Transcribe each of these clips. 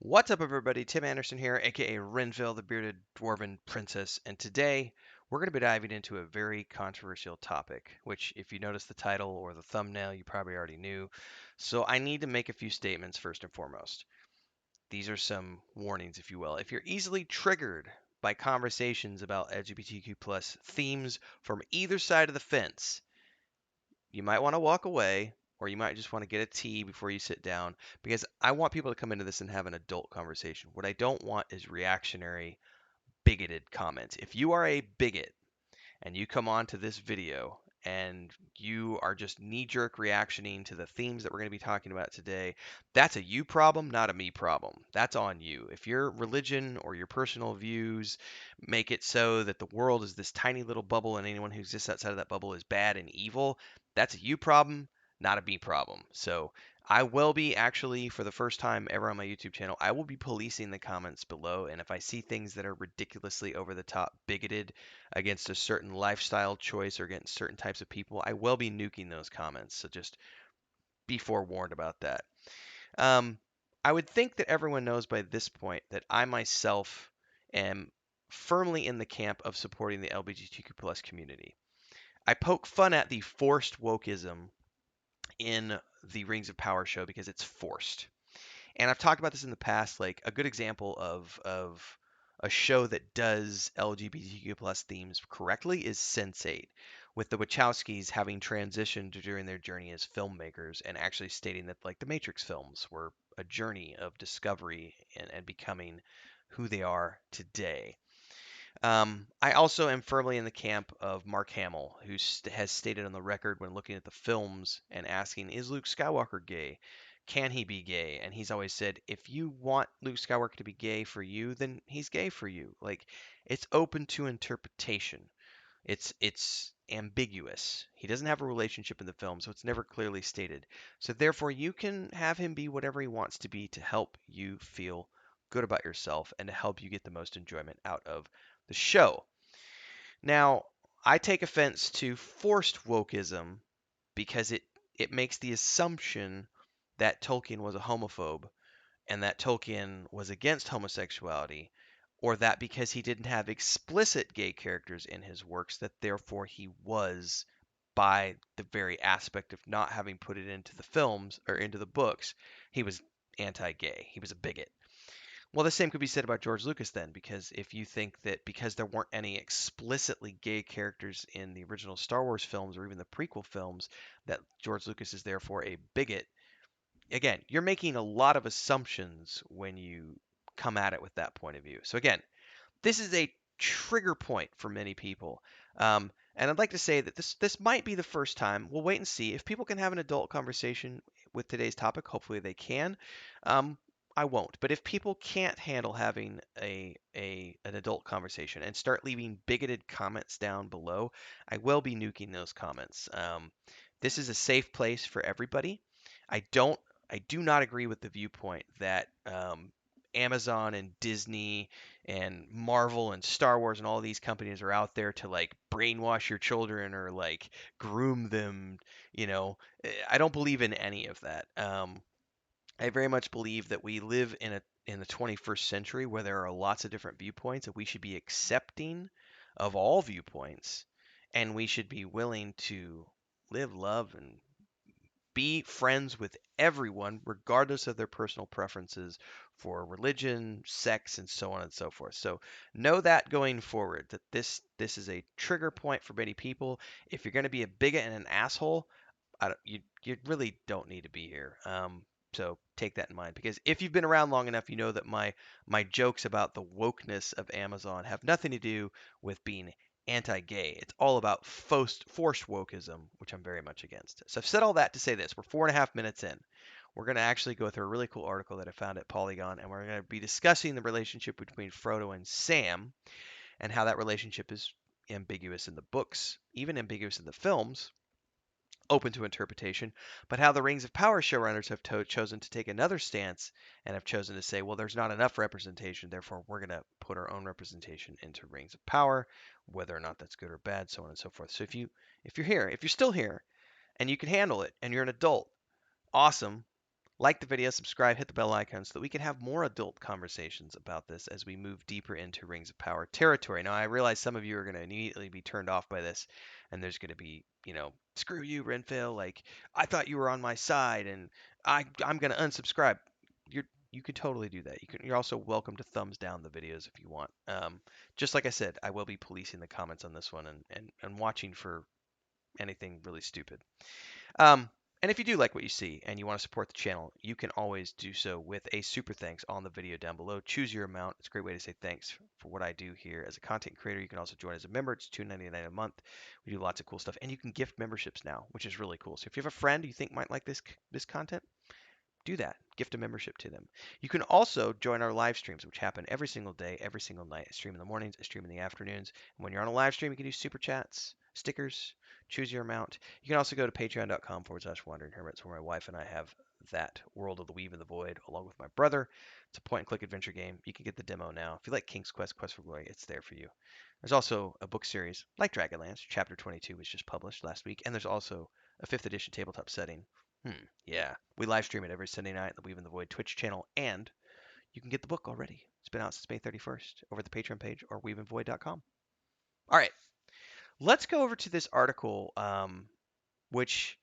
What's up, everybody? Tim Anderson here, aka Renfail, the bearded Dwarven princess, and today we're going to be diving into a very controversial topic, which, if you notice the title or the thumbnail, you probably already knew. So I need to make a few statements first and foremost. These are some warnings, if you will. If you're easily triggered by conversations about LGBTQ plus themes from either side of the fence, you might want to walk away or you might just want to get a tea before you sit down because I want people to come into this and have an adult conversation. What I don't want is reactionary, bigoted comments. If you are a bigot and you come on to this video and you are just knee-jerk reactioning to the themes that we're going to be talking about today, that's a you problem, not a me problem. That's on you. If your religion or your personal views make it so that the world is this tiny little bubble and anyone who exists outside of that bubble is bad and evil, that's a you problem, not a me problem. So I will be actually, for the first time ever on my YouTube channel, I will be policing the comments below. And if I see things that are ridiculously over the top bigoted against a certain lifestyle choice or against certain types of people, I will be nuking those comments. So just be forewarned about that. Um, I would think that everyone knows by this point that I myself am firmly in the camp of supporting the LGBTQ plus community. I poke fun at the forced wokeism in the Rings of Power show because it's forced. And I've talked about this in the past. Like a good example of a show that does LGBTQ plus themes correctly is Sense8, with the Wachowskis having transitioned during their journey as filmmakers and actually stating that like the Matrix films were a journey of discovery and becoming who they are today. I also am firmly in the camp of Mark Hamill, who has stated on the record when looking at the films and asking, is Luke Skywalker gay? Can he be gay? And he's always said, if you want Luke Skywalker to be gay for you, then he's gay for you. Like, it's open to interpretation. It's ambiguous. He doesn't have a relationship in the film, so it's never clearly stated. So therefore, you can have him be whatever he wants to be to help you feel good about yourself and to help you get the most enjoyment out of the show. Now, I take offense to forced wokeism because it makes the assumption that Tolkien was a homophobe and that Tolkien was against homosexuality, or that because he didn't have explicit gay characters in his works, that therefore he was, by the very aspect of not having put it into the films or into the books, he was anti gay. He was a bigot. Well, the same could be said about George Lucas then, because if you think that because there weren't any explicitly gay characters in the original Star Wars films or even the prequel films, that George Lucas is therefore a bigot, again, you're making a lot of assumptions when you come at it with that point of view. So again, this is a trigger point for many people. And I'd like to say that this might be the first time. We'll wait and see if people can have an adult conversation with today's topic. Hopefully they can. Um, I won't. But if people can't handle having an adult conversation and start leaving bigoted comments down below, I will be nuking those comments. This is a safe place for everybody. I don't. I do not agree with the viewpoint that Amazon and Disney and Marvel and Star Wars and all these companies are out there to like brainwash your children or like groom them. I don't believe in any of that. I very much believe that we live in the 21st century where there are lots of different viewpoints and we should be accepting of all viewpoints and we should be willing to live, love, and be friends with everyone, regardless of their personal preferences for religion, sex, and so on and so forth. So know that going forward, that this is a trigger point for many people. If you're going to be a bigot and an asshole, you really don't need to be here. So take that in mind because if you've been around long enough, you know that my jokes about the wokeness of Amazon have nothing to do with being anti-gay. It's all about forced wokeism, which I'm very much against. So I've said all that to say this: we're 4.5 minutes in. We're going to actually go through a really cool article that I found at Polygon, and we're going to be discussing the relationship between Frodo and Sam and how that relationship is ambiguous in the books, even ambiguous in the films, open to interpretation, but how the Rings of Power showrunners have chosen to take another stance and have chosen to say, well, there's not enough representation, therefore we're going to put our own representation into Rings of Power, whether or not that's good or bad, so on and so forth. So if you're here, if you're still here, and you can handle it, and you're an adult, awesome. Like the video, subscribe, hit the bell icon so that we can have more adult conversations about this as we move deeper into Rings of Power territory. Now, I realize some of you are going to immediately be turned off by this, and there's going to be, screw you, Renfail. Like, I thought you were on my side, and I'm going to unsubscribe. You can totally do that. You're also welcome to thumbs down the videos if you want. Just like I said, I will be policing the comments on this one and watching for anything really stupid. Um, and if you do like what you see and you want to support the channel, you can always do so with a super thanks on the video down below. Choose your amount. It's a great way to say thanks for what I do here as a content creator. You can also join as a member. It's $2.99 a month. We do lots of cool stuff, and you can gift memberships now, which is really cool. So if you have a friend you think might like this content, do that. Gift a membership to them. You can also join our live streams, which happen every single day, every single night. I stream in the mornings, I stream in the afternoons. And when you're on a live stream, you can do super chats, stickers, choose your amount. You can also go to patreon.com/wandering hermits, where my wife and I have that World of the Weave and the Void along with my brother. It's a point and click adventure game. You can get the demo now. If you like King's Quest, Quest for Glory, it's there for you. There's also a book series like Dragonlance. Chapter 22 was just published last week. And there's also a 5th edition tabletop setting. Yeah. We live stream it every Sunday night on the Weave in the Void Twitch channel, and you can get the book already. It's been out since May 31st over at the Patreon page or weaveinvoid.com. All right. Let's go over to this article, which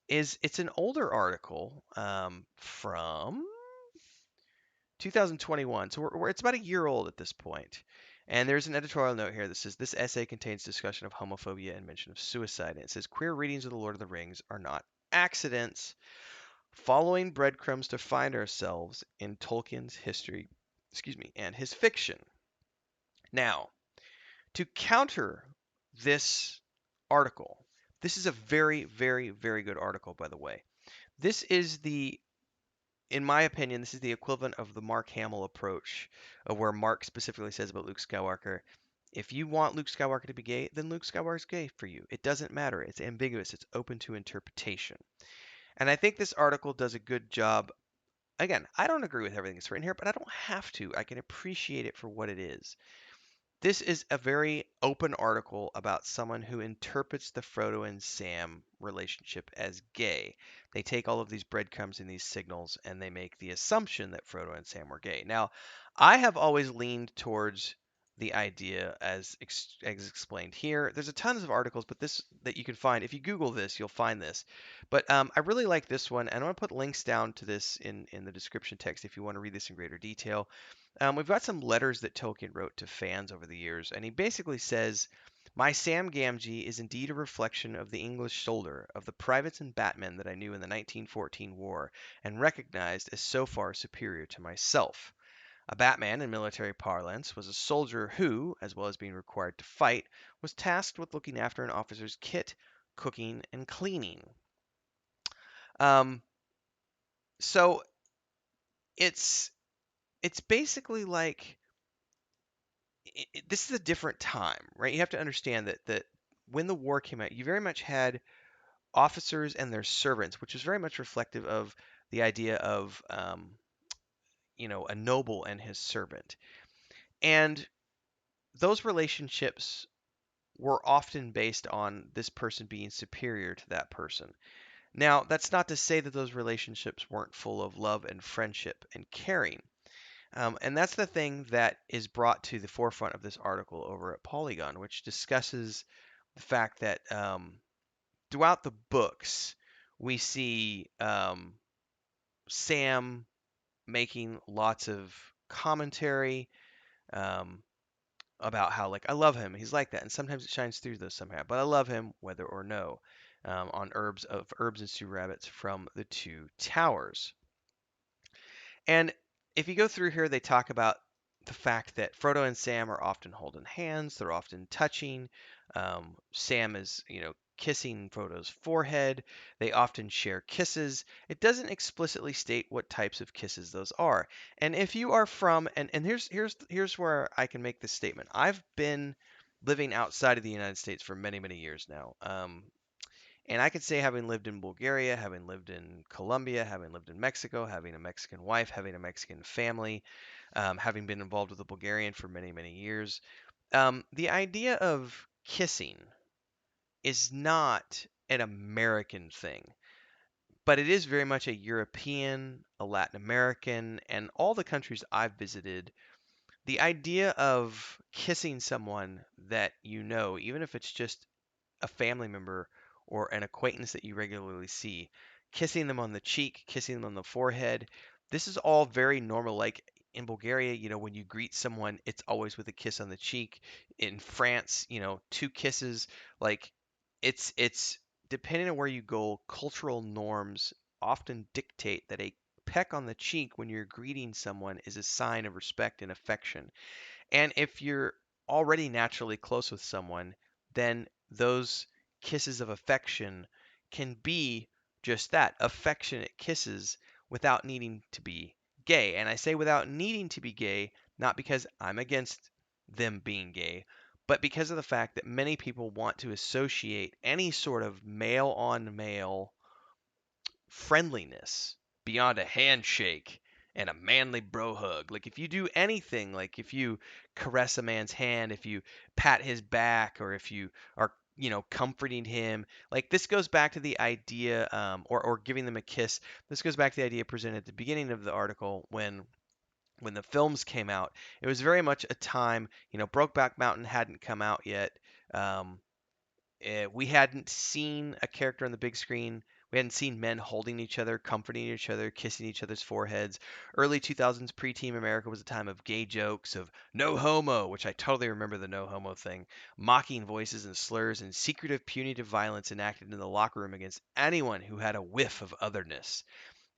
it's an older article from 2021. So it's about a year old at this point. And there's an editorial note here that says this essay contains discussion of homophobia and mention of suicide. And it says queer readings of The Lord of the Rings are not accidents. Following breadcrumbs to find ourselves in Tolkien's history, and his fiction. Now, to counter this article, this is a very, very, very good article, by the way. This is in my opinion, this is the equivalent of the Mark Hamill approach, of where Mark specifically says about Luke Skywalker, if you want Luke Skywalker to be gay, then Luke Skywalker's gay for you. It doesn't matter. It's ambiguous. It's open to interpretation. And I think this article does a good job. Again, I don't agree with everything that's written here, but I don't have to. I can appreciate it for what it is. This is a very open article about someone who interprets the Frodo and Sam relationship as gay. They take all of these breadcrumbs and these signals and they make the assumption that Frodo and Sam were gay. Now, I have always leaned towards the idea as explained here. There's a tons of articles, but this that you can find, if you Google this, you'll find this. But I really like this one, and I'm going to put links down to this in the description text if you want to read this in greater detail. We've got some letters that Tolkien wrote to fans over the years, and he basically says, my Sam Gamgee is indeed a reflection of the English soldier, of the privates and batmen that I knew in the 1914 war, and recognized as so far superior to myself. A batman, in military parlance, was a soldier who, as well as being required to fight, was tasked with looking after an officer's kit, cooking, and cleaning. So it's basically like this is a different time, right? You have to understand that when the war came out, you very much had officers and their servants, which is very much reflective of the idea of a noble and his servant, and those relationships were often based on this person being superior to that person. Now, that's not to say that those relationships weren't full of love and friendship and caring. And that's the thing that is brought to the forefront of this article over at Polygon, which discusses the fact that throughout the books, we see Sam making lots of commentary about how, like, I love him. He's like that. And sometimes it shines through those somehow. But I love him whether or no. On herbs and stew rabbits from the Two Towers. And if you go through here, they talk about the fact that Frodo and Sam are often holding hands, they're often touching. Sam is, kissing Frodo's forehead. They often share kisses. It doesn't explicitly state what types of kisses those are. And if you are from, and here's where I can make this statement. I've been living outside of the United States for many, many years now. And I could say, having lived in Bulgaria, having lived in Colombia, having lived in Mexico, having a Mexican wife, having a Mexican family, having been involved with a Bulgarian for many, many years, the idea of kissing is not an American thing. but it is very much a European, a Latin American, and all the countries I've visited. The idea of kissing someone that you know, even if it's just a family member or an acquaintance that you regularly see, kissing them on the cheek, kissing them on the forehead. This is all very normal. Like in Bulgaria, when you greet someone, it's always with a kiss on the cheek. In France, two kisses. Like it's depending on where you go, cultural norms often dictate that a peck on the cheek when you're greeting someone is a sign of respect and affection. And if you're already naturally close with someone, then those kisses of affection can be just that, affectionate kisses without needing to be gay. And I say without needing to be gay, not because I'm against them being gay, but because of the fact that many people want to associate any sort of male on male friendliness beyond a handshake and a manly bro hug. Like if you do anything, like if you caress a man's hand, if you pat his back, or if you are comforting him, like this goes back to the idea, or giving them a kiss. This goes back to the idea presented at the beginning of the article when the films came out. It was very much a time, Brokeback Mountain hadn't come out yet. Um, we hadn't seen a character on the big screen. We hadn't seen men holding each other, comforting each other, kissing each other's foreheads. Early 2000s pre-teen America was a time of gay jokes, of no homo, which I totally remember the no homo thing, mocking voices and slurs, and secretive punitive violence enacted in the locker room against anyone who had a whiff of otherness.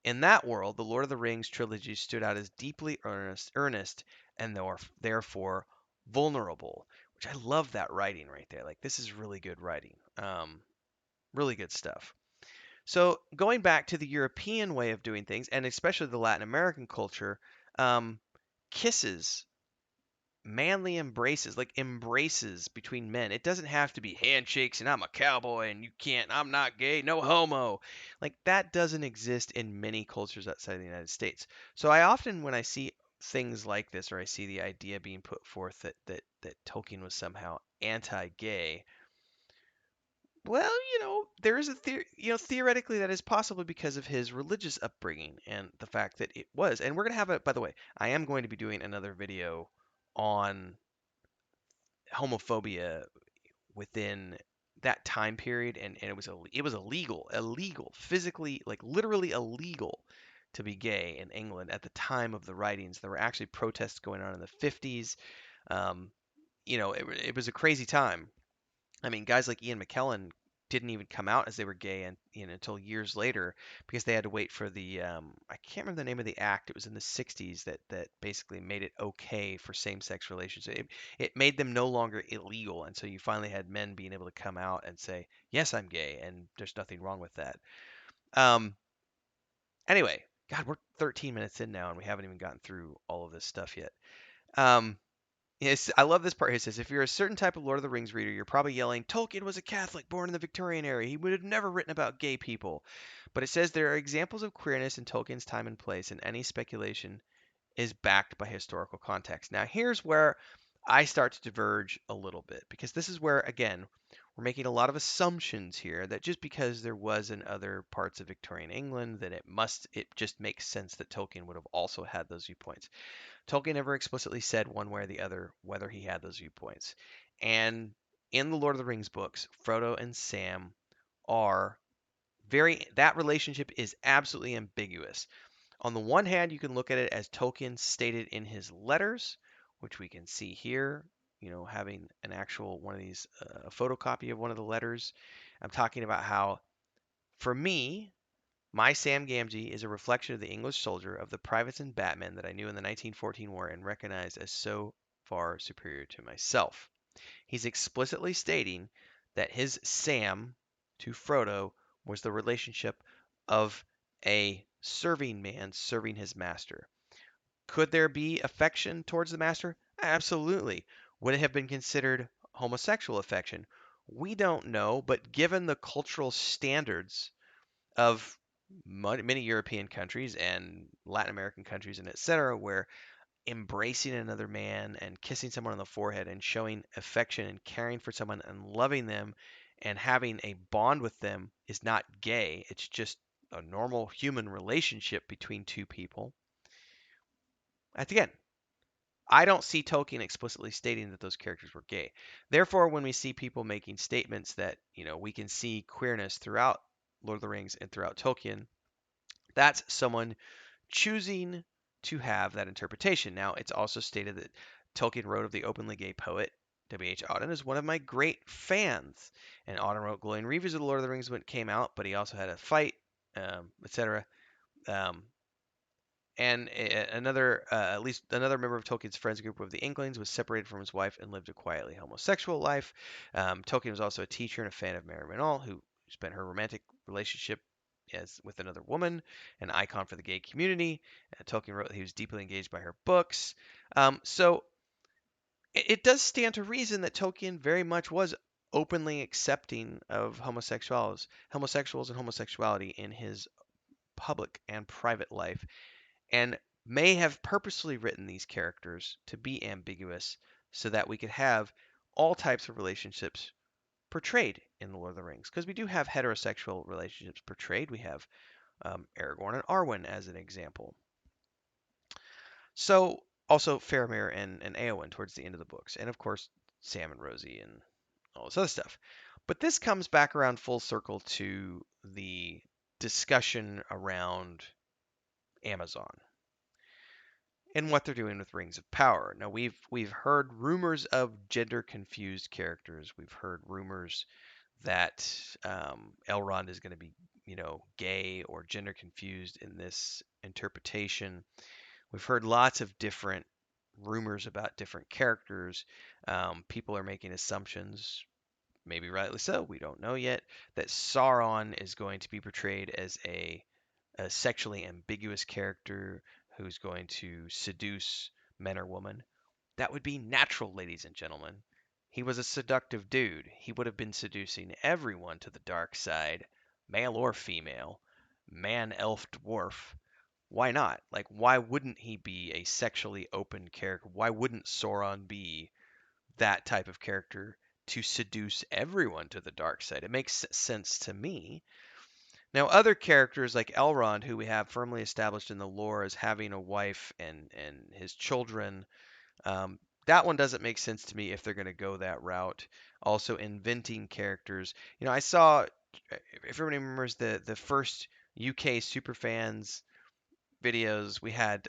In that world, the Lord of the Rings trilogy stood out as deeply earnest and therefore vulnerable, which I love that writing right there. Like this is really good writing. Really good stuff. So going back to the European way of doing things, and especially the Latin American culture, um, kisses, manly embraces, like embraces between men. It doesn't have to be handshakes and I'm a cowboy and you can't, I'm not gay, no homo. Like that doesn't exist in many cultures outside of the United States. So I often, when I see things like this, or I see the idea being put forth that Tolkien was somehow anti-gay, well, there is a theory, theoretically that is possible because of his religious upbringing and the fact that it was. And we're going to have a, by the way, I am going to be doing another video on homophobia within that time period, and it was illegal, physically, like literally illegal to be gay in England at the time of the writings. There were actually protests going on in the 50s. um, it was a crazy time. I mean, guys like Ian McKellen didn't even come out as they were gay and until years later, because they had to wait for the I can't remember the name of the act. It was in the 60s that basically made it okay for same-sex relations. It made them no longer illegal, and so you finally had men being able to come out and say, "Yes, I'm gay," and there's nothing wrong with that. Um, anyway, God, we're 13 minutes in now, and we haven't even gotten through all of this stuff yet. Um, Yes, I love this part. He says, if you're a certain type of Lord of the Rings reader, you're probably yelling, Tolkien was a Catholic born in the Victorian era. He would have never written about gay people. But it says there are examples of queerness in Tolkien's time and place, and any speculation is backed by historical context. Now, here's where I start to diverge a little bit, because this is where, again, we're making a lot of assumptions here that just because there was in other parts of Victorian England, that it just makes sense that Tolkien would have also had those viewpoints. Tolkien never explicitly said one way or the other whether he had those viewpoints. And in the Lord of the Rings books, Frodo and Sam are that relationship is absolutely ambiguous. On the one hand, you can look at it as Tolkien stated in his letters, which we can see here, having an actual one of these, a photocopy of one of the letters. I'm talking about how, for me, my Sam Gamgee is a reflection of the English soldier, of the privates and batmen that I knew in the 1914 war and recognized as so far superior to myself. He's explicitly stating that his Sam to Frodo was the relationship of a serving man serving his master. Could there be affection towards the master? Absolutely. Would it have been considered homosexual affection? We don't know, but given the cultural standards of many European countries and Latin American countries and etc., where embracing another man and kissing someone on the forehead and showing affection and caring for someone and loving them and having a bond with them is not gay. It's just a normal human relationship between two people. Again, I don't see Tolkien explicitly stating that those characters were gay. Therefore, when we see people making statements that, we can see queerness throughout Lord of the Rings and throughout Tolkien, that's someone choosing to have that interpretation. Now, it's also stated that Tolkien wrote of the openly gay poet W.H. Auden is one of my great fans, and Auden wrote glowing reviews of the Lord of the Rings when it came out, but he also had a fight, etc. Um, and at least another member of Tolkien's friends group of the Inklings was separated from his wife and lived a quietly homosexual life. Tolkien was also a teacher and a fan of Mary Renault, who spent her romantic relationship as with another woman, an icon for the gay community. Tolkien wrote that he was deeply engaged by her books. So it does stand to reason that Tolkien very much was openly accepting of homosexuals and homosexuality in his public and private life, and may have purposely written these characters to be ambiguous so that we could have all types of relationships portrayed in The Lord of the Rings. Because we do have heterosexual relationships portrayed. We have Aragorn and Arwen as an example. So also Faramir and Eowyn towards the end of the books. And of course, Sam and Rosie and all this other stuff. But this comes back around full circle to the discussion around Amazon and what they're doing with Rings of Power. Now we've heard rumors of gender confused characters. We've heard rumors that Elrond is going to be, gay or gender confused in this interpretation. We've heard lots of different rumors about different characters. People are making assumptions, maybe rightly so, we don't know yet, that Sauron is going to be portrayed as a sexually ambiguous character who's going to seduce men or women. That would be natural, ladies and gentlemen. He was a seductive dude. He would have been seducing everyone to the dark side, male or female, man, elf, dwarf. Why not? Like, why wouldn't he be a sexually open character? Why wouldn't Sauron be that type of character to seduce everyone to the dark side? It makes sense to me. Now, other characters like Elrond, who we have firmly established in the lore as having a wife and his children, that one doesn't make sense to me if they're going to go that route. Also, inventing characters. I saw, if everybody remembers the first UK Superfans videos, we had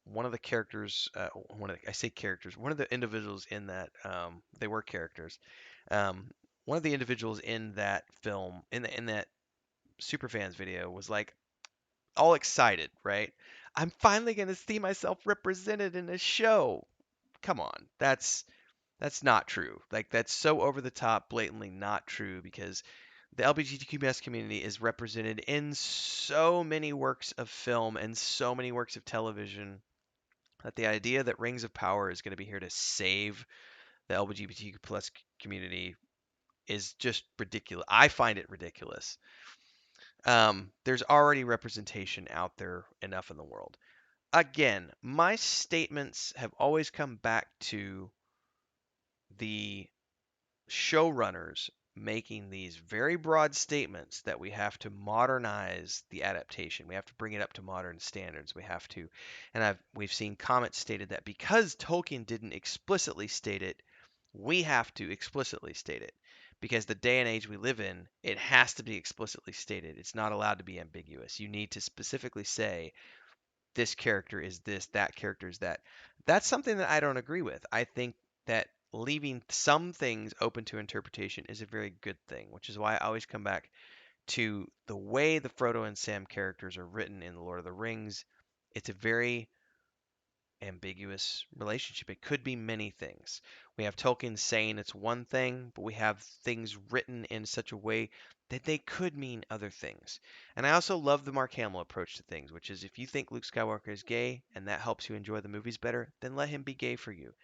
one of the characters, I say characters, one of the individuals in that, they were characters. One of the individuals in that film, in that Superfans video, was like all excited, right? I'm finally going to see myself represented in a show. Come on, that's not true. Like, that's so over the top, blatantly not true, because the LGBTQ community is represented in so many works of film and so many works of television that the idea that Rings of Power is going to be here to save the LGBTQ plus community is just ridiculous. I find it ridiculous. There's already representation out there enough in the world. Again, my statements have always come back to the showrunners making these very broad statements that we have to modernize the adaptation. We have to bring it up to modern standards. We have to, and we've seen comments stated that because Tolkien didn't explicitly state it, we have to explicitly state it. Because the day and age we live in, it has to be explicitly stated. It's not allowed to be ambiguous. You need to specifically say, this character is this, that character is that. That's something that I don't agree with. I think that leaving some things open to interpretation is a very good thing, which is why I always come back to the way the Frodo and Sam characters are written in The Lord of the Rings. It's a very ambiguous relationship. It could be many things. We have Tolkien saying it's one thing, but we have things written in such a way that they could mean other things. And I also love the Mark Hamill approach to things, which is if you think Luke Skywalker is gay and that helps you enjoy the movies better, then let him be gay for you.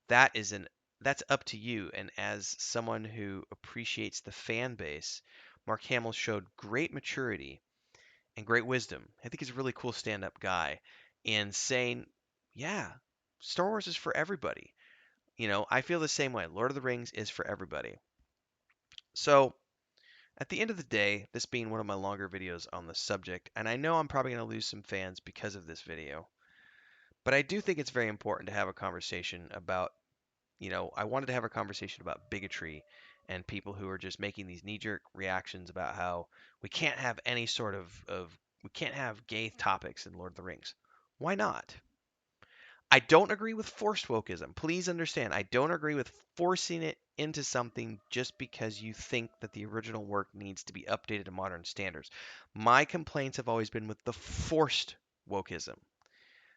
That is an that's up to you. And as someone who appreciates the fan base, Mark Hamill showed great maturity and great wisdom. I think he's a really cool stand-up guy in saying, yeah, Star Wars is for everybody. I feel the same way. Lord of the Rings is for everybody. So, At the end of the day, this being one of my longer videos on the subject, and I know I'm probably going to lose some fans because of this video, but I do think it's very important to have a conversation about, I wanted to have a conversation about bigotry and people who are just making these knee-jerk reactions about how we can't have any sort of we can't have gay topics in Lord of the Rings. Why not? I don't agree with forced wokeism. Please understand, I don't agree with forcing it into something just because you think that the original work needs to be updated to modern standards. My complaints have always been with the forced wokeism.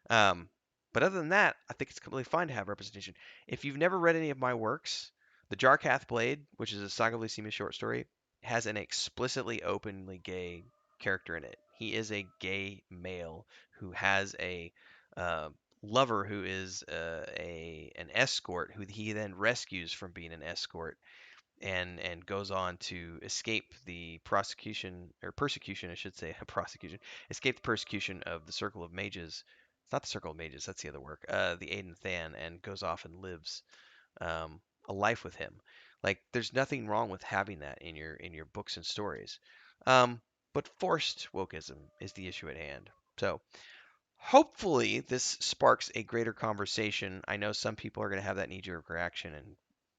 Um, but other than that, I think it's completely fine to have representation. If you've never read any of my works, The Jarkath Blade, which is a Saga of Lucima short story, has an explicitly openly gay character in it. He is a gay male who has a uh, lover who is an escort who he then rescues from being an escort and goes on to escape the prosecution or persecution, I should say, prosecution, escape the persecution of the Circle of Mages. It's not the Circle of Mages, that's the other work. The Aiden Than, and goes off and lives a life with him. Like, there's nothing wrong with having that in your books and stories. But forced wokeism is the issue at hand. So hopefully this sparks a greater conversation. I know some people are going to have that knee-jerk reaction and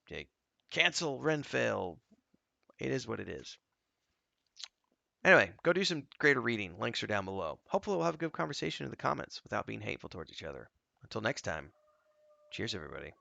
okay, cancel Renfail. It is what it is. Anyway, go do some greater reading. Links are down below. Hopefully we'll have a good conversation in the comments without being hateful towards each other. Until next time, cheers everybody.